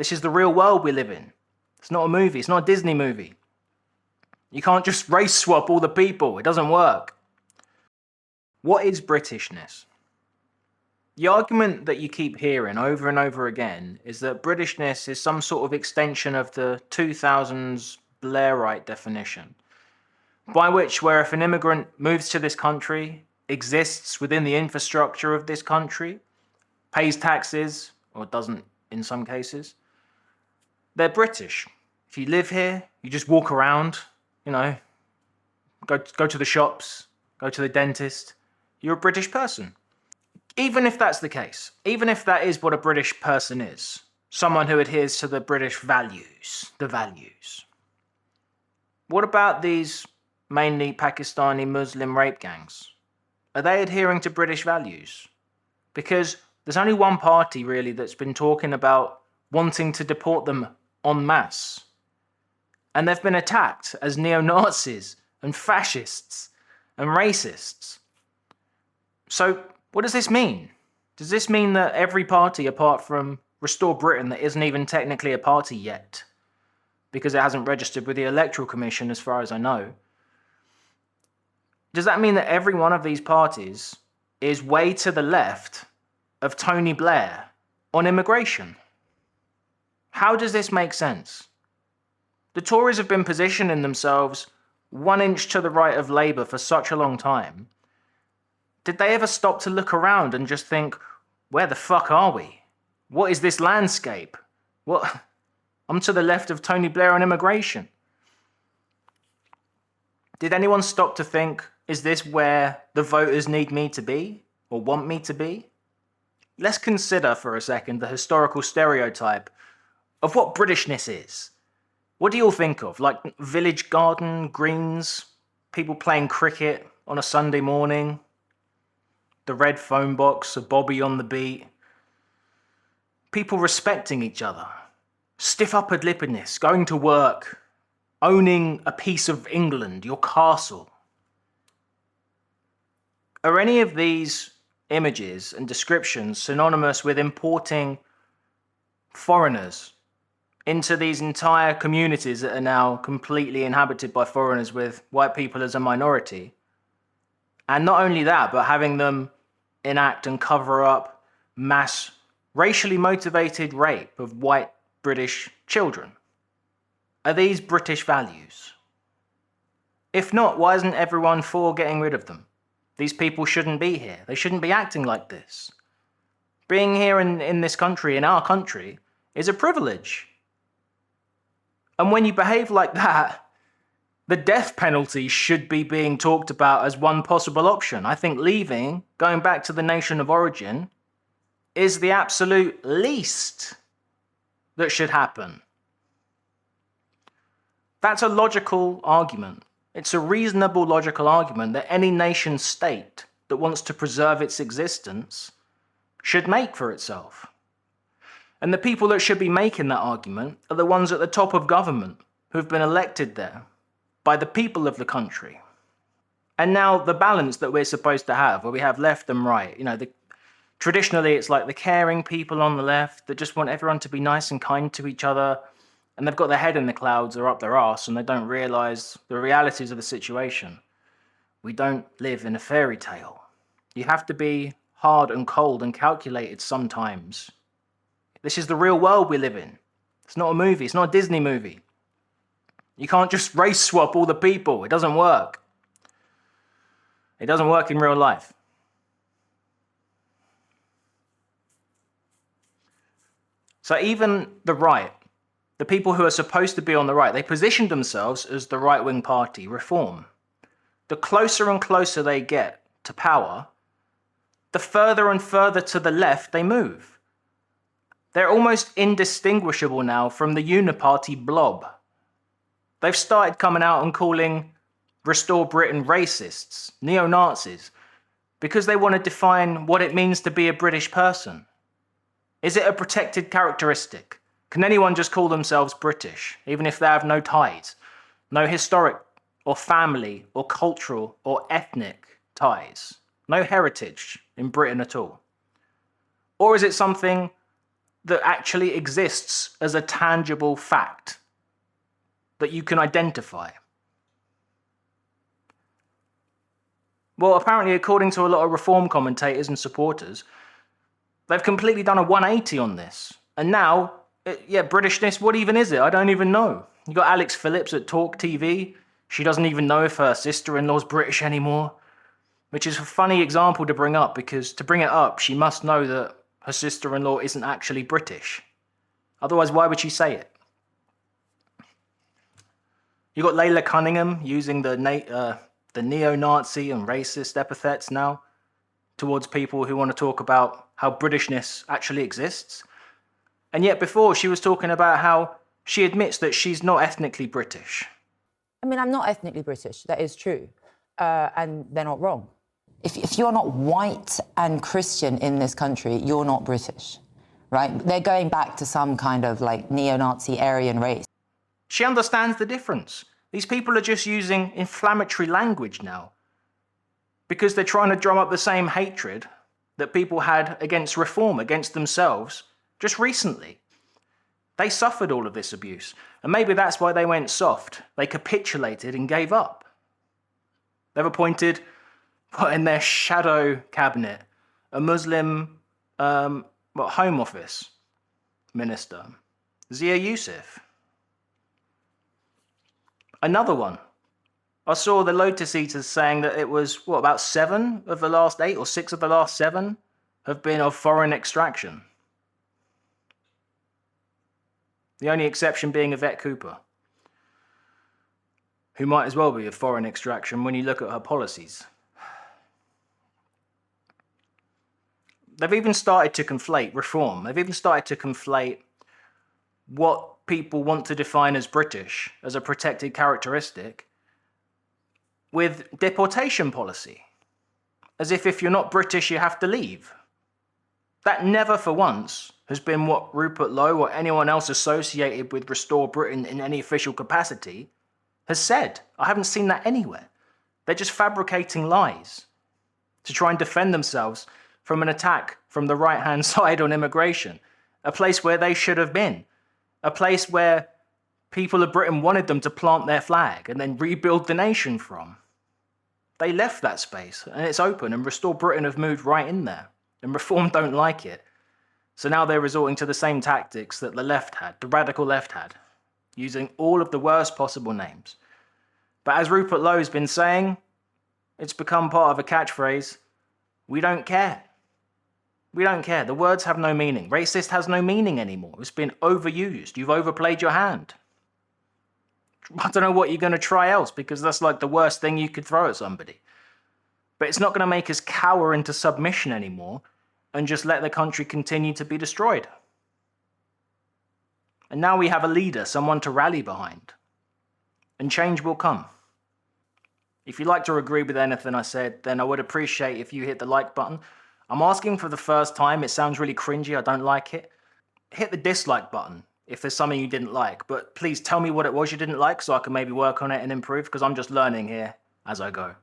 This is the real world we live in. It's not a movie. It's not a Disney movie. You can't just race swap all the people. It doesn't work. What is Britishness? The argument that you keep hearing over and over again is that Britishness is some sort of extension of the 2000s Blairite definition, by which where if an immigrant moves to this country, exists within the infrastructure of this country, pays taxes, or doesn't in some cases, they're British. If you live here, you just walk around, go to the shops, go to the dentist, you're a British person. Even if that's the case, even if that is what a British person is, someone who adheres to the British values, the values. What about these mainly Pakistani Muslim rape gangs? Are they adhering to British values? Because there's only one party really that's been talking about wanting to deport them en masse. And they've been attacked as neo-Nazis and fascists and racists. So what does this mean? Does this mean that every party apart from Restore Britain that isn't even technically a party yet, because it hasn't registered with the Electoral Commission as far as I know, does that mean that every one of these parties is way to the left of Tony Blair on immigration? How does this make sense? The Tories have been positioning themselves 1 inch to the right of Labour for such a long time. Did they ever stop to look around and just think, where the fuck are we? What is this landscape? I'm to the left of Tony Blair on immigration. Did anyone stop to think, is this where the voters need me to be, or want me to be? Let's consider for a second the historical stereotype of what Britishness is. What do you all think of? Like village garden, greens, people playing cricket on a Sunday morning, the red phone box, a bobby on the beat, people respecting each other, stiff upper lippedness, going to work, owning a piece of England, your castle. Are any of these images and descriptions synonymous with importing foreigners into these entire communities that are now completely inhabited by foreigners with white people as a minority? And not only that, but having them enact and cover up mass racially motivated rape of white British children. Are these British values? If not, why isn't everyone for getting rid of them? These people shouldn't be here. They shouldn't be acting like this. Being here in this country, in our country, is a privilege. And when you behave like that, the death penalty should be being talked about as one possible option. I think leaving, going back to the nation of origin, is the absolute least that should happen. That's a logical argument. It's a reasonable logical argument that any nation state that wants to preserve its existence should make for itself. And the people that should be making that argument are the ones at the top of government who've been elected there by the people of the country. And now the balance that we're supposed to have, where we have left and right, traditionally it's like the caring people on the left that just want everyone to be nice and kind to each other, and they've got their head in the clouds or up their arse and they don't realise the realities of the situation. We don't live in a fairy tale. You have to be hard and cold and calculated sometimes. This is the real world we live in. It's not a movie. It's not a Disney movie. You can't just race swap all the people. It doesn't work. It doesn't work in real life. So even the right, the people who are supposed to be on the right, they positioned themselves as the right-wing party, Reform. The closer and closer they get to power, the further and further to the left they move. They're almost indistinguishable now from the uniparty blob. They've started coming out and calling Restore Britain racists, neo-Nazis, because they want to define what it means to be a British person. Is it a protected characteristic? Can anyone just call themselves British, even if they have no ties, no historic or family or cultural or ethnic ties, no heritage in Britain at all? Or is it something that actually exists as a tangible fact that you can identify? Well, apparently, according to a lot of reform commentators and supporters, they've completely done a 180 on this. And now, Britishness, what even is it? I don't even know. You got Alex Phillips at Talk TV. She doesn't even know if her sister-in-law's British anymore, which is a funny example to bring up, because to bring it up, she must know that her sister-in-law isn't actually British. Otherwise, why would she say it? You got Layla Cunningham using the neo-Nazi and racist epithets now towards people who want to talk about how Britishness actually exists. And yet before, she was talking about how she admits that she's not ethnically British. I mean, I'm not ethnically British, that is true. And they're not wrong. If you're not white and Christian in this country, you're not British, right? They're going back to some kind of like neo-Nazi Aryan race. She understands the difference. These people are just using inflammatory language now because they're trying to drum up the same hatred that people had against reform, against themselves, just recently. They suffered all of this abuse, and maybe that's why they went soft. They capitulated and gave up. They've appointed, put in their shadow cabinet, a Muslim Home Office minister, Zia Yusuf. Another one. I saw the Lotus Eaters saying that it was, about 7 of the last 8 or 6 of the last 7 have been of foreign extraction. The only exception being Yvette Cooper, who might as well be of foreign extraction when you look at her policies. They've even started to conflate reform. They've even started to conflate what people want to define as British, as a protected characteristic, with deportation policy. As if you're not British, you have to leave. That never for once has been what Rupert Lowe or anyone else associated with Restore Britain in any official capacity has said. I haven't seen that anywhere. They're just fabricating lies to try and defend themselves from an attack from the right-hand side on immigration, a place where they should have been, a place where people of Britain wanted them to plant their flag and then rebuild the nation from. They left that space, and it's open, and Restore Britain have moved right in there, and Reform don't like it. So now they're resorting to the same tactics that the left had, the radical left had, using all of the worst possible names. But as Rupert Lowe's been saying, it's become part of a catchphrase, we don't care. We don't care. The words have no meaning. Racist has no meaning anymore. It's been overused. You've overplayed your hand. I don't know what you're going to try else, because that's like the worst thing you could throw at somebody. But it's not going to make us cower into submission anymore and just let the country continue to be destroyed. And now we have a leader, someone to rally behind. And change will come. If you'd like to agree with anything I said, then I would appreciate if you hit the like button. I'm asking for the first time. It sounds really cringy. I don't like it. Hit the dislike button if there's something you didn't like. But please tell me what it was you didn't like so I can maybe work on it and improve, because I'm just learning here as I go.